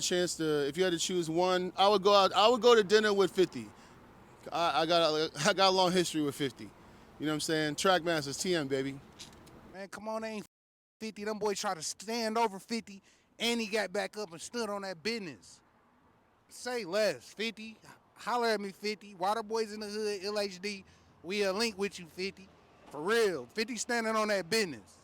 a chance to, if you had to choose one, I would go out. I would go to dinner with 50. I got a long history with 50. You know what I'm saying? Trackmasters, TM, baby. Man, come on, ain't 50. Them boys try to stand over 50, and he got back up and stood on that business. Say less, 50. Holler at me, 50. Water Boys in the Hood, LHD. We'll link with you, 50. For real. 50 standing on that business.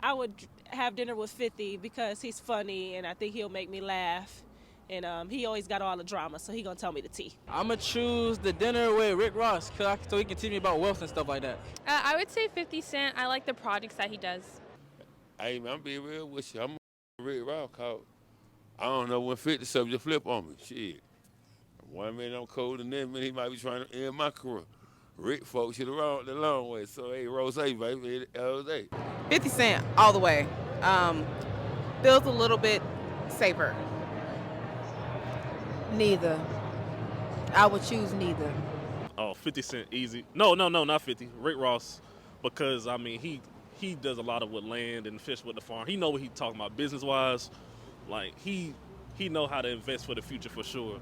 I would have dinner with 50 because he's funny and I think he'll make me laugh. And he always got all the drama, so he gonna tell me the tea. I'm gonna choose the dinner with Rick Ross so he can teach me about wealth and stuff like that. I would say 50 Cent. I like the projects that he does. Hey, man, I'm being real with you. I'm a Rick Ross cause I don't know when 50 subject flip on me. Shit. 1 minute I'm cold, and then minute he might be trying to end my career. Rick folks shit around the long way. So, hey, Rose, baby, Rose. 50 Cent, all the way. Feels a little bit safer. Neither. I would choose neither. Oh, 50 Cent, easy. No, not 50. Rick Ross, because, I mean, he does a lot of with land and fish with the farm. He know what he talking about business-wise. Like, he know how to invest for the future for sure.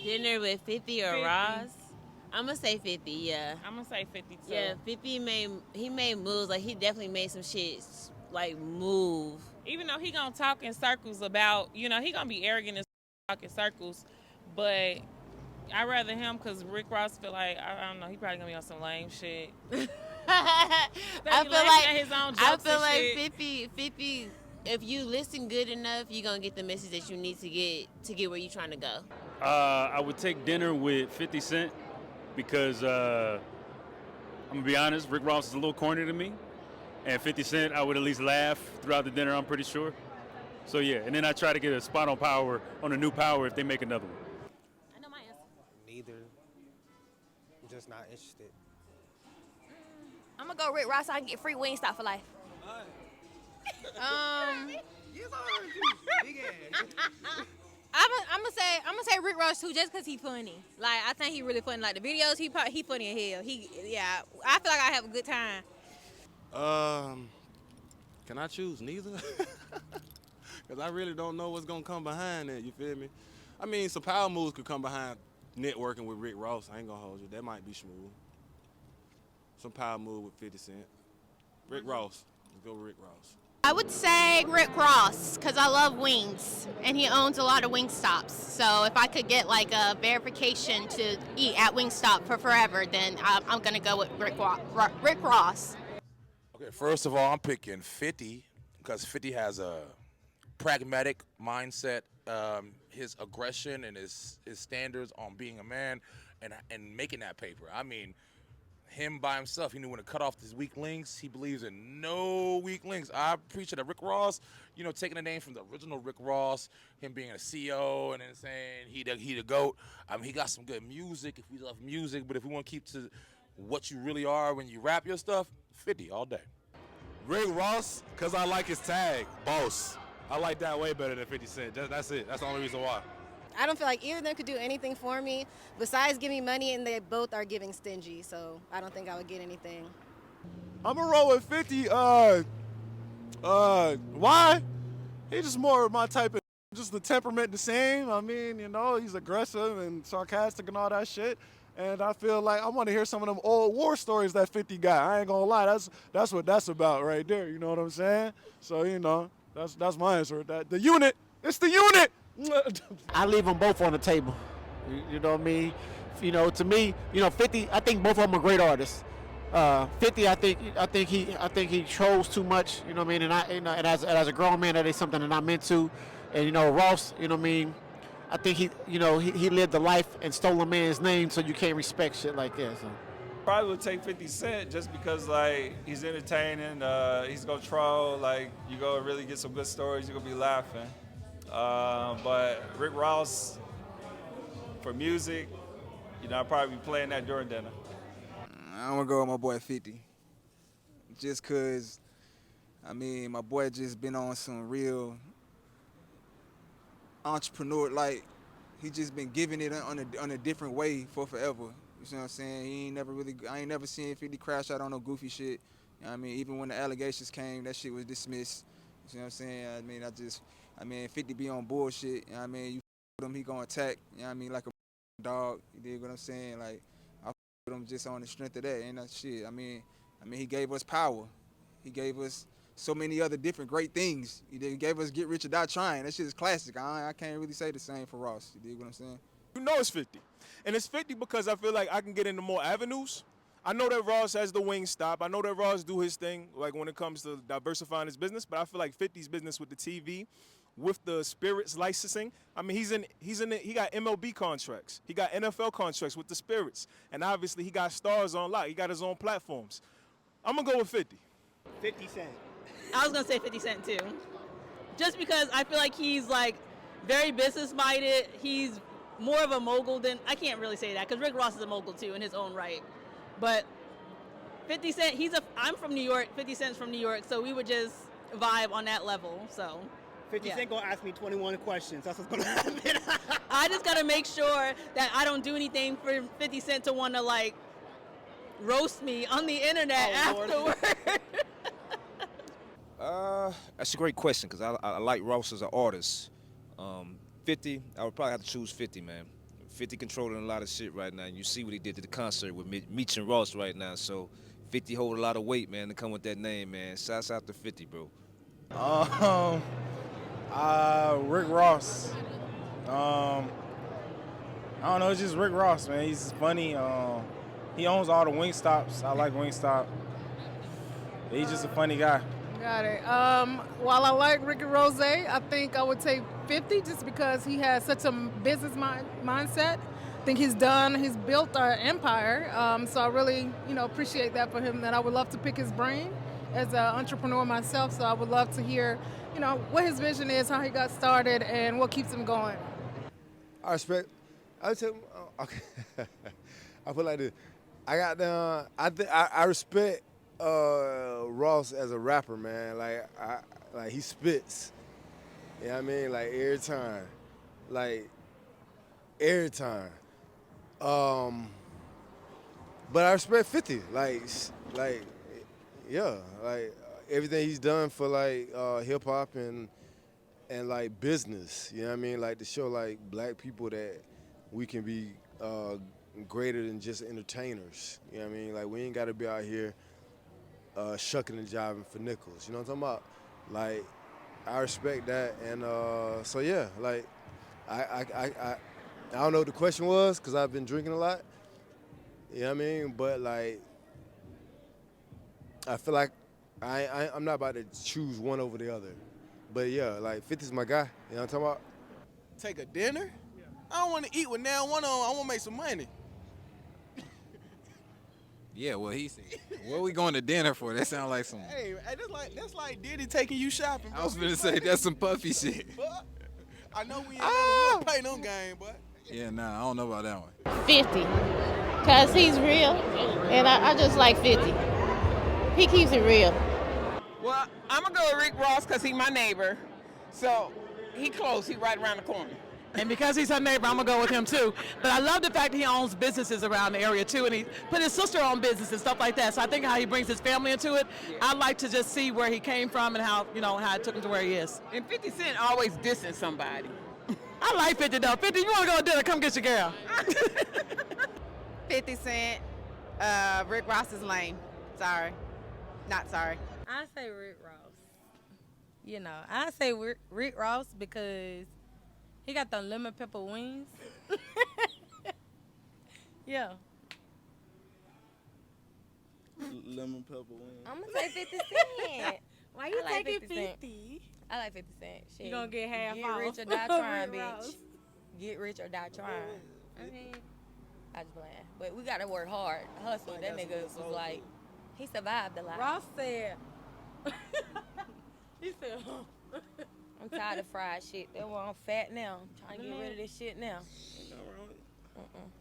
Dinner with 50 or 50. Ross? I'm going to say 50, yeah. I'm going to say 50, too. Yeah, 50 made moves. Like, he definitely made some shit, like, move. Even though he going to talk in circles about, he going to be arrogant and talk in circles, but I'd rather him because Rick Ross feel like, I don't know, he probably going to be on some lame shit. I feel like 50, if you listen good enough, you're going to get the message that you need to get where you're trying to go. I would take dinner with 50 Cent because, I'm going to be honest, Rick Ross is a little corny to me. And 50 Cent, I would at least laugh throughout the dinner, I'm pretty sure. So, yeah, and then I try to get a spot on Power, on a new Power if they make another one. I know my answer. Neither. I'm just not interested. I'm going to go Rick Ross so I can get free Wingstop for life. I'm gonna say Rick Ross too, just cause he funny. Like I think he really funny. Like the videos, he funny as hell. I feel like I have a good time. Can I choose neither? Because I really don't know what's gonna come behind that. You feel me? I mean, some power moves could come behind networking with Rick Ross. I ain't gonna hold you. That might be smooth. Some power move with 50 Cent. Rick Ross. Let's go with Rick Ross. I would say Rick Ross, because I love wings, and he owns a lot of Wingstops. So if I could get like a verification to eat at Wingstop for forever, then I'm going to go with Rick Ross. Okay, first of all, I'm picking 50, because 50 has a pragmatic mindset. His aggression and his standards on being a man and making that paper. I mean, him by himself, he knew when to cut off his weak links. He believes in no weak links. I appreciate that Rick Ross, taking the name from the original Rick Ross, him being a CEO and then saying he the GOAT. I mean, he got some good music if we love music, but if we want to keep to what you really are when you rap your stuff, 50 all day. Rick Ross, because I like his tag, boss. I like that way better than 50 Cent. That's it. That's the only reason why. I don't feel like either of them could do anything for me besides give me money, and they both are giving stingy, so I don't think I would get anything. I'm gonna roll with 50. Why? He's just more of my type of, just the temperament the same. I mean, he's aggressive and sarcastic and all that shit. And I feel like I want to hear some of them old war stories that 50 got. I ain't gonna lie, that's what that's about right there. You know what I'm saying? So that's my answer. The unit. It's the unit. I leave them both on the table. You know what I mean? To me, 50. I think both of them are great artists. 50. I think he trolls too much. You know what I mean? And as a grown man, that is something that I'm into. And Ross. You know what I mean? I think he lived the life and stole a man's name, so you can't respect shit like that. So. Probably would take 50 Cent just because he's entertaining. He's gonna troll. You gonna really get some good stories. You're gonna be laughing. But Rick Ross, for music, I'll probably be playing that during dinner. I'm gonna go with my boy 50. Just cause, my boy just been on some real entrepreneur, he just been giving it on a different way for forever. You see what I'm saying? I ain't never seen 50 crash out on no goofy shit. Even when the allegations came, that shit was dismissed. You see what I'm saying? I mean, 50 be on bullshit. You know what I mean? You with him, he gonna attack. You know what I mean? Like a dog. You dig what I'm saying? Like, I with him just on the strength of that. Ain't that shit. I mean, he gave us power. He gave us so many other different great things. He gave us Get Rich or Die Trying. That shit is classic. I can't really say the same for Ross. You dig what I'm saying? You know it's 50. And it's 50 because I feel like I can get into more avenues. I know that Ross has the wing stop. I know that Ross do his thing, like when it comes to diversifying his business. But I feel like 50's business with the TV, with the Spirits licensing. I mean, he got MLB contracts. He got NFL contracts with the Spirits. And obviously he got stars on lock. He got his own platforms. I'm going to go with 50. 50 Cent. I was going to say 50 Cent too. Just because I feel like he's like very business minded. He's more of a mogul than, I can't really say that because Rick Ross is a mogul too in his own right. But 50 Cent, I'm from New York, 50 Cent's from New York, so we would just vibe on that level, so. 50 Cent gonna ask me 21 questions. That's what's gonna happen. I just gotta make sure that I don't do anything for 50 Cent to wanna like roast me on the internet afterward. That's a great question because I like Ross as an artist. 50, I would probably have to choose 50, man. 50 controlling a lot of shit right now. You see what he did to the concert with Meech and Ross right now. So 50 hold a lot of weight, man, to come with that name, man. Shouts out to 50, bro. Rick Ross. I don't know, it's just Rick Ross, man. He's funny. He owns all the Wingstops. I like Wingstop. He's just a funny guy. Got it. While I like Ricky Rose, I think I would take 50 just because he has such a business mindset. I think he's built an empire. So I really, appreciate that for him. And I would love to pick his brain as an entrepreneur myself. So I would love to hear, what his vision is, how he got started, and what keeps him going. I respect. I would tell him, okay. I feel like this. I respect Ross as a rapper, man. Like he spits. You know what I mean? Like every time. But I respect 50. Yeah, everything he's done for hip hop and like business. You know what I mean? Like to show like black people that we can be greater than just entertainers. You know what I mean? Like we ain't gotta be out here shucking and jiving for nickels. You know what I'm talking about? Like, I respect that. And so, yeah, like, I don't know what the question was because I've been drinking a lot. You know what I mean? But, like, I feel like I'm not about to choose one over the other. But, yeah, like, 50's my guy. You know what I'm talking about? Take a dinner? I don't want to eat with now one on. I want to make some money. Yeah, well, he said, what are we going to dinner for? That sounds like some... Hey, that's like Diddy taking you shopping, bro. I was going to say, that's some puffy shit. But I know we ain't gonna play no game, but... Yeah, nah, I don't know about that one. 50, because he's real, and I just like 50. He keeps it real. Well, I'm going to go with Rick Ross because he's my neighbor. So he close. He right around the corner. And because he's her neighbor, I'm going to go with him too. But I love the fact that he owns businesses around the area too, and he put his sister on business and stuff like that. So I think how he brings his family into it, I'd like to just see where he came from and how, how it took him to where he is. And 50 Cent always dissing somebody. I like 50 though. 50, you want to go to dinner, come get your girl. 50 Cent, Rick Ross is lame. Sorry. Not sorry. I say Rick Ross. I say Rick Ross because he got the lemon pepper wings. Yeah. Lemon pepper wings. I'm going to say 50 Cent. Why you taking 50? I like 50 Cent. Shit. You gonna get half Get off. rich or die trying, Rick bitch. Ross. Get rich or die trying. I mean, I just playing. But we gotta work hard. Hustle. That nigga was like, he survived a lot. Ross said. He said, I'm tired of fried shit. That's why I'm fat now. I'm trying to get rid of this shit now.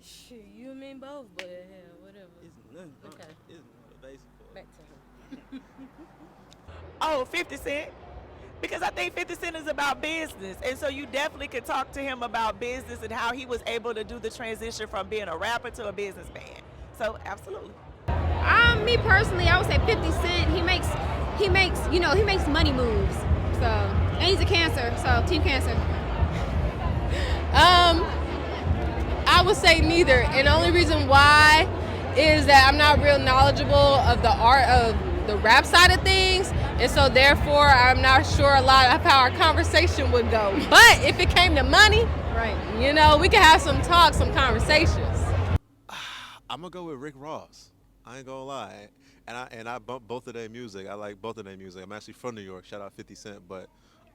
Shit, you and me both, but hell, whatever. It's nothing. Okay. It's motivation. Back to her. Oh, 50 Cent. Because I think 50 Cent is about business. And so you definitely could talk to him about business and how he was able to do the transition from being a rapper to a businessman. So absolutely. Me personally, I would say 50 Cent. He makes money moves. So, and he's a Cancer, so Team Cancer. I would say neither, and the only reason why is that I'm not real knowledgeable of the art of the rap side of things, and so therefore I'm not sure a lot of how our conversation would go. But if it came to money, right, you know, we could have some talks, some conversations. I'm gonna go with Rick Ross. I ain't gonna lie, and I bump both of their music. I like both of their music. I'm actually from New York. Shout out 50 Cent, but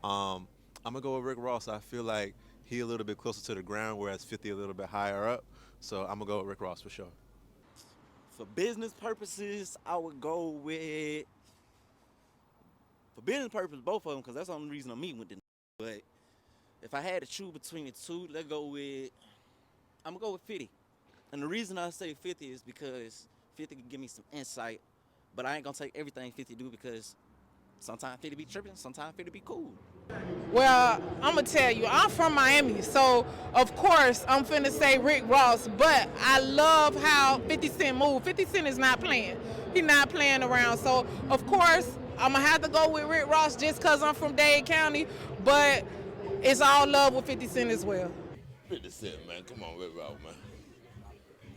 I'm gonna go with Rick Ross. I feel like he a little bit closer to the ground, whereas 50 a little bit higher up. So I'm gonna go with Rick Ross for sure. For business purposes, I would go with, for business purposes, both of them, because that's the only reason I'm meeting with them. But if I had to choose between the two, I'm gonna go with 50. And the reason I say 50 is because 50 can give me some insight, but I ain't gonna take everything 50 do, because sometimes 50 be tripping, sometimes 50 be cool. Well, I'm going to tell you, I'm from Miami, so of course I'm finna say Rick Ross, but I love how 50 Cent moved. 50 Cent is not playing. He's not playing around, so of course I'm going to have to go with Rick Ross just because I'm from Dade County, but it's all love with 50 Cent as well. 50 Cent, man. Come on, Rick Ross, man.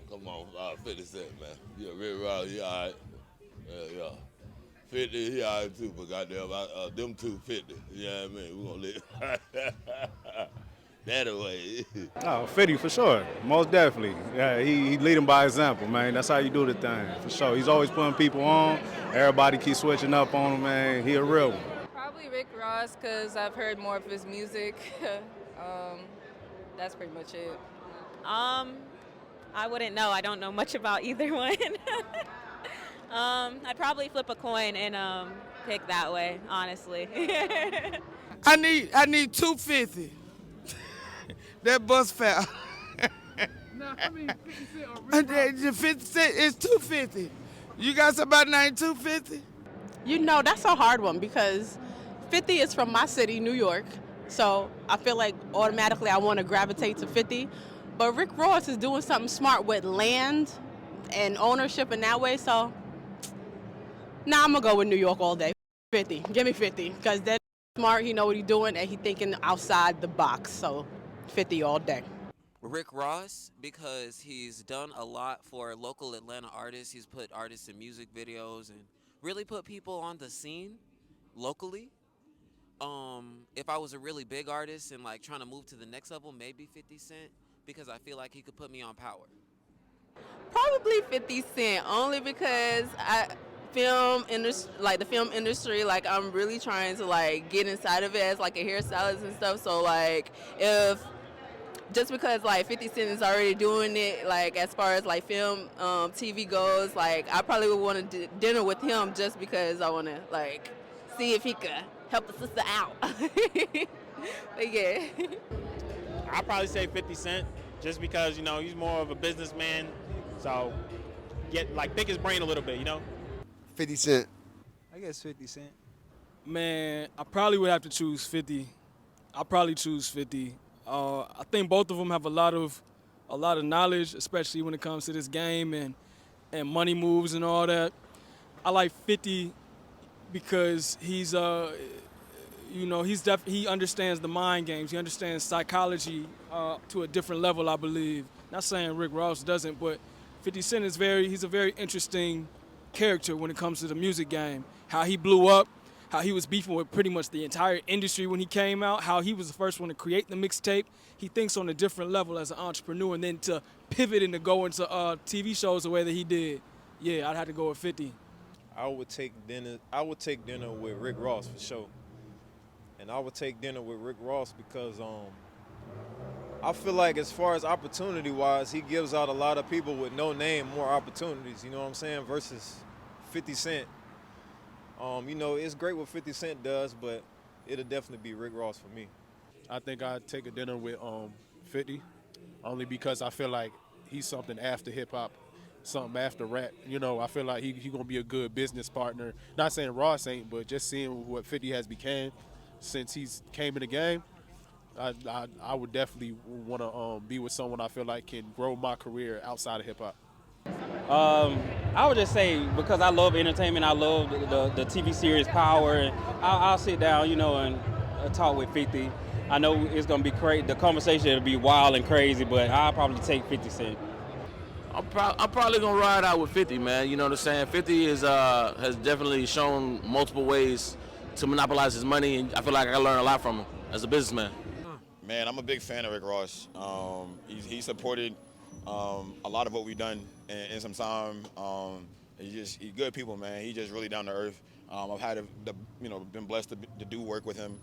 Come on, 50 Cent, man. Yeah, Rick Ross, he all right. Yeah. 50, he all right too, but goddamn, them two 50. You know what I mean? We gonna let that away. Oh, 50 for sure, most definitely. Yeah, he lead them by example, man. That's how you do the thing, for sure. He's always putting people on. Everybody keeps switching up on him, man. He a real one. Probably Rick Ross, because I've heard more of his music. That's pretty much it. I wouldn't know. I don't know much about either one. I'd probably flip a coin and pick that way, honestly. I need 250. That bus fare. No, I mean 50 Cent is 250. You got somebody named 250? You know, that's a hard one because 50 is from my city, New York. So I feel like automatically I want to gravitate to 50. But Rick Ross is doing something smart with land and ownership in that way. So now I'm going to go with New York all day. 50. Give me 50 because that's smart. He know what he's doing and he's thinking outside the box. So 50 all day. Rick Ross, because he's done a lot for local Atlanta artists. He's put artists in music videos and really put people on the scene locally. If I was a really big artist and like trying to move to the next level, maybe 50 Cent, because I feel like he could put me on power. Probably 50 Cent, only because the film industry, like I'm really trying to like get inside of it as like a hairstylist and stuff. So like just because like 50 Cent is already doing it, like as far as like film, TV goes, like I probably would want to dinner with him just because I want to like see if he could help the sister out. But yeah. I'd probably say 50 Cent just because, you know, he's more of a businessman. So think his brain a little bit, you know? 50 Cent. I guess 50 Cent. Man, I probably would have to choose 50. I'll probably choose 50. I think both of them have a lot of knowledge, especially when it comes to this game and money moves and all that. I like 50 because he's he understands the mind games. He understands psychology to a different level, I believe. Not saying Rick Ross doesn't, but 50 Cent he's a very interesting character when it comes to the music game. How he blew up, how he was beefing with pretty much the entire industry when he came out, how he was the first one to create the mixtape. He thinks on a different level as an entrepreneur, and then to pivot and to go into TV shows the way that he did. Yeah, I'd have to go with 50. I would take dinner with Rick Ross for sure. And I would take dinner with Rick Ross because I feel like as far as opportunity-wise, he gives out a lot of people with no name more opportunities, you know what I'm saying, versus 50 Cent. It's great what 50 Cent does, but it'll definitely be Rick Ross for me. I think I'd take a dinner with 50, only because I feel like he's something after hip-hop, something after rap. You know, I feel like he going to be a good business partner. Not saying Ross ain't, but just seeing what 50 has become since he's came in the game, I would definitely want to be with someone I feel like can grow my career outside of hip-hop. I would just say because I love entertainment, I love the TV series Power, and I'll sit down, and talk with 50. I know it's gonna be crazy. The conversation will be wild and crazy, but I'll probably take 50 Cent. I'm probably gonna ride out with 50, man. You know what I'm saying? 50 has definitely shown multiple ways to monopolize his money, and I feel like I learned a lot from him as a businessman. Man, I'm a big fan of Rick Ross. He supported a lot of what we've done in some time. He's good people, man. He's just really down to earth. I've had been blessed to do work with him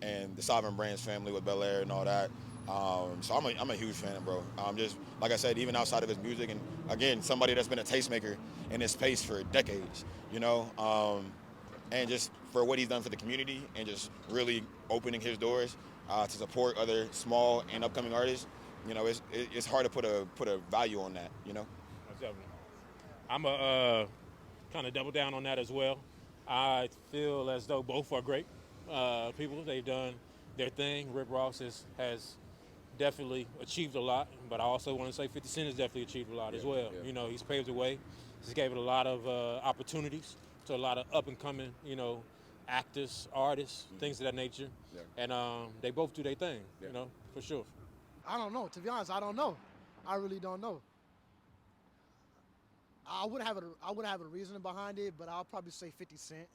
and the Sovereign Brands family with Bel Air and all that. So I'm a huge fan, bro. Just like I said, even outside of his music, and again, somebody that's been a tastemaker in this space for decades, and just for what he's done for the community and just really opening his doors to support other small and upcoming artists. It's hard to put a value on that. Definitely. I'm a kind of double down on that as well. I feel as though both are great people. They've done their thing. Rick Ross has definitely achieved a lot, but I also want to say 50 Cent has definitely achieved a lot as well. Yeah. He's paved the way. He's gave it a lot of opportunities to a lot of up and coming, actors, artists, things of that nature. Yeah. And they both do their thing, for sure. I don't know. To be honest, I don't know. I really don't know. I would have a reasoning behind it, but I'll probably say 50 Cent.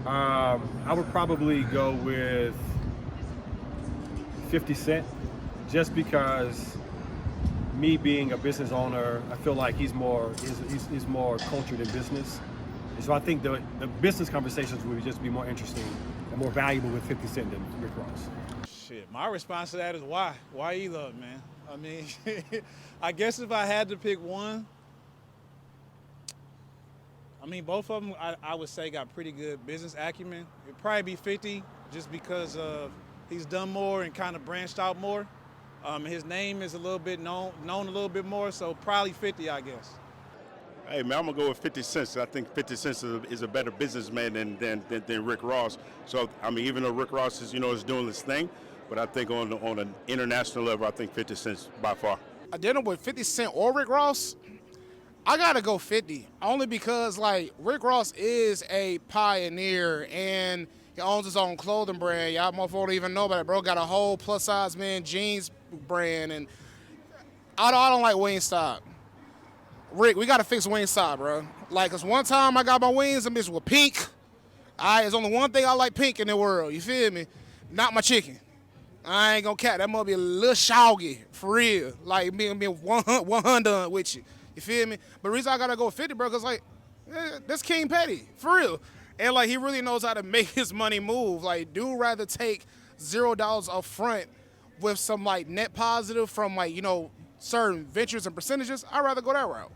I would probably go with 50 Cent, just because me being a business owner, I feel like he's more cultured in business. And so I think the business conversations would just be more interesting and more valuable with 50 Cent than Rick Ross. Shit, my response to that is why? Why either, man? I mean, I guess if I had to pick one, both of them, I would say got pretty good business acumen. It'd probably be 50 just because he's done more and kind of branched out more. His name is a little bit known a little bit more, so probably 50, I guess. Hey, man, I'm going to go with 50 Cent. I think 50 Cent is a better businessman than Rick Ross. So, even though Rick Ross is doing this thing, but I think on an international level, I think 50 Cent's by far. I did with 50 Cent or Rick Ross. I gotta go 50, only because Rick Ross is a pioneer and he owns his own clothing brand. Y'all motherfuckers don't even know about it, bro. Got a whole plus size men jeans brand, and I don't like Wingstop. Rick, we gotta fix Wingstop, bro. Cause one time I got my wings, them bitches were pink. There's only one thing I like pink in the world. You feel me? Not my chicken. I ain't gonna cap. That must be a little shoggy, for real. Being 100 with you. You feel me? But the reason I gotta go 50, bro, cause that's King Petty, for real. And he really knows how to make his money move. Dude rather take $0 up front with some net positive from certain ventures and percentages. I'd rather go that route.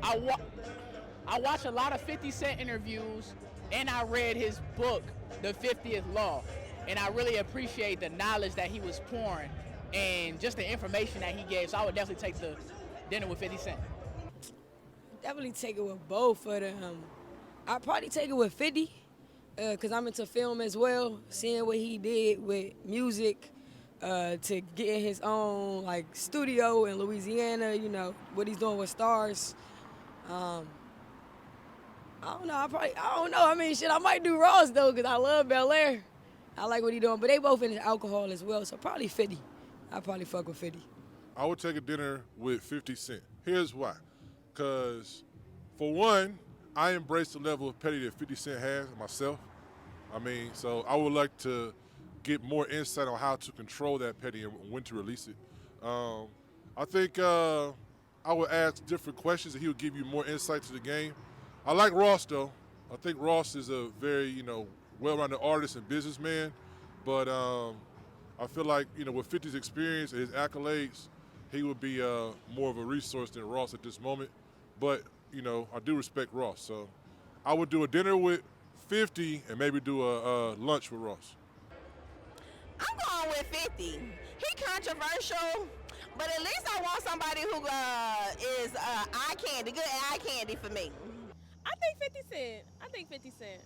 I watch a lot of 50 Cent interviews, and I read his book, The 50th Law. And I really appreciate the knowledge that he was pouring and just the information that he gave. So I would definitely take the dinner with 50 Cent. Definitely take it with both of them. I'd probably take it with 50 because I'm into film as well. Seeing what he did with music to get in his own studio in Louisiana, what he's doing with stars. I don't know. I don't know. I might do Ross though because I love Bel Air. I like what he's doing, but they both into alcohol as well, so probably 50. I'd probably fuck with 50. I would take a dinner with 50 Cent. Here's why. Because, for one, I embrace the level of petty that 50 Cent has myself. So I would like to get more insight on how to control that petty and when to release it. I think I would ask different questions and he would give you more insight to the game. I like Ross, though. I think Ross is a very, well-rounded artist and businessman. But I feel like, with 50's experience and his accolades, he would be more of a resource than Ross at this moment. But, I do respect Ross. So I would do a dinner with 50 and maybe do a lunch with Ross. I'm going with 50. He controversial, but at least I want somebody who is eye candy, good eye candy for me. I think 50 Cent.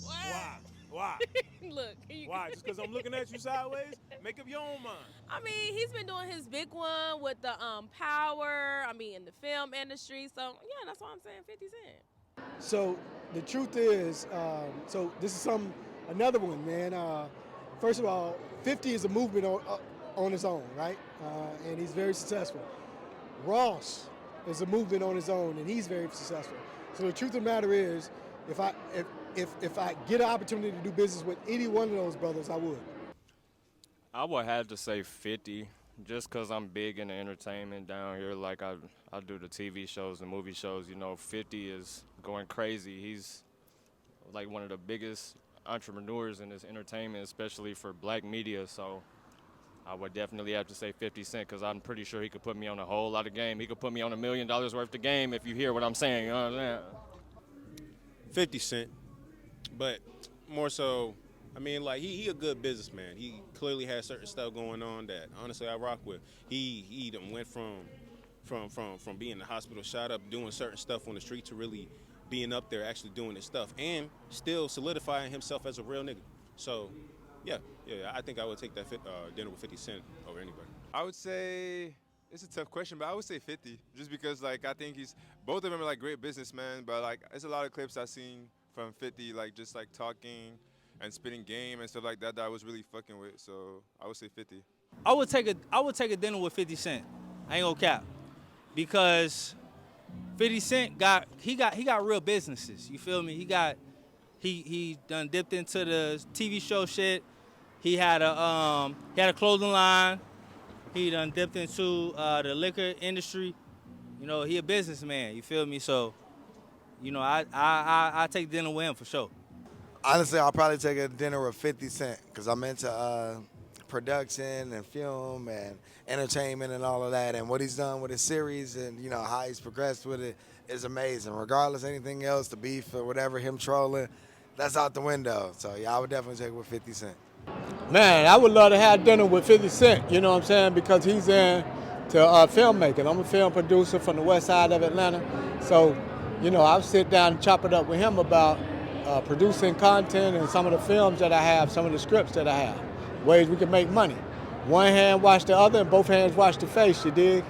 哇 Why? Look. Why? Just because I'm looking at you sideways? Make up your own mind. I mean, he's been doing his big one with the Power. I mean, in the film industry. So yeah, that's why I'm saying 50 Cent. So the truth is, so this is another one, man. First of all, 50 is a movement on its own, right? And he's very successful. Ross is a movement on his own, and he's very successful. So the truth of the matter is, if I get an opportunity to do business with any one of those brothers, I would. I would have to say 50, just because I'm big into entertainment down here. Like I do the TV shows and movie shows. 50 is going crazy. He's like one of the biggest entrepreneurs in this entertainment, especially for black media. So I would definitely have to say 50 Cent, because I'm pretty sure he could put me on a whole lot of game. He could put me on $1 million worth of game, if you hear what I'm saying. You know what I'm saying? 50 Cent, but more so, I mean, like he a good businessman. He clearly has certain stuff going on that honestly I rock with. He done went from being in the hospital, shot up, doing certain stuff on the street to really being up there actually doing his stuff and still solidifying himself as a real nigga. So yeah, I think I would take that dinner with 50 Cent over anybody. I would say it's a tough question, but I would say 50, just because like I think both of them are like great businessmen, but like there's a lot of clips I've seen from 50, like just like talking and spitting game and stuff like that I was really fucking with. So I would say 50. I would take a dinner with 50 Cent. I ain't gonna cap, because 50 Cent got real businesses. You feel me? He done dipped into the TV show shit. He had a clothing line. He done dipped into the liquor industry. He a businessman. You feel me? So, I take dinner with him for sure. Honestly, I'll probably take a dinner with 50 Cent, because I'm into production and film and entertainment and all of that. And what he's done with his series and, how he's progressed with it is amazing. Regardless of anything else, the beef or whatever, him trolling, that's out the window. So, yeah, I would definitely take it with 50 Cent. Man, I would love to have dinner with 50 Cent, you know what I'm saying, because he's into filmmaking. I'm a film producer from the west side of Atlanta. So, I'll sit down and chop it up with him about producing content and some of the films that I have, some of the scripts that I have, ways we can make money. One hand wash the other and both hands wash the face, you dig?